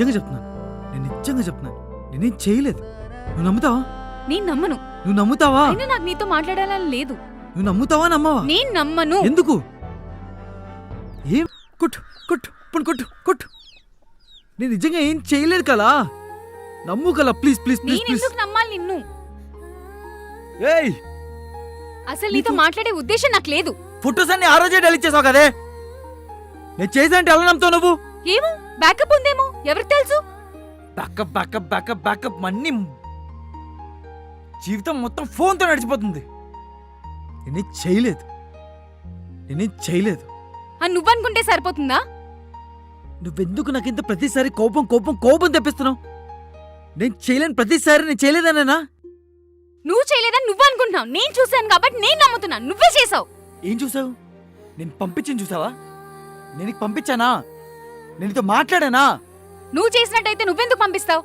నిజంగా చెప్తున్నాను నేనేం చేయలేదు. నువ్వు నమ్ముతావా? నేను నమ్మను. నువ్వు నమ్ముతావా? అయినా నాకు నీతో మాట్లాడాలని లేదు. నువ్వు నమ్ముతావా నమ్మవా? నేను నమ్మను. ఎందుకు? ఏం కొట్టు కొట్టు ఇప్పుడు కొట్టు కొట్టు. నేను నిజంగా ఏం చేయలేదు కలా. నమ్ము కలా, ప్లీజ్ ప్లీజ్ ప్లీజ్ నేను ప్లీజ్. ఎందుకు నమ్మాలి నిన్ను? ఏయ్, అసలు నీతో మాట్లాడే ఉద్దేశం నాకు లేదు. ఫొటోస్ అన్ని ఆ రోజే డెలీట్ చేసావు కదే. నేను చేసానంటే ఎలా నమ్ముతావు నువ్వు? ఏమో బ్యాకప్ ఉందేమో, ఎవరికి తెలుసు? బ్యాకప్ బ్యాకప్ బ్యాకప్ బ్యాకప్ అన్ని జీవితం మొత్తం ఫోన్తో నడిచిపోతుంది. నేనేం చేయలేదు. అని నువ్వనుకుంటే సరిపోతుందా? నువ్వెందుకు నాకింత ప్రతిసారి కోపం తెప్పిస్తున్నావు? నేను చేయలేను ప్రతిసారి నేను చేయలేదనేనా? నువ్వు చేయలేదని నువ్వు అనుకుంటున్నావు. నేను చూశాను కాబట్టి నేను నమ్ముతున్నాను. నువ్వే చేసావు. ఏం చూసావు? నేను పంపించింది చూసావా? నేను నీకు పంపించానా? నేను నీతో మాట్లాడానా? నువ్వు చేసినట్టయితే నువ్వెందుకు పంపిస్తావు?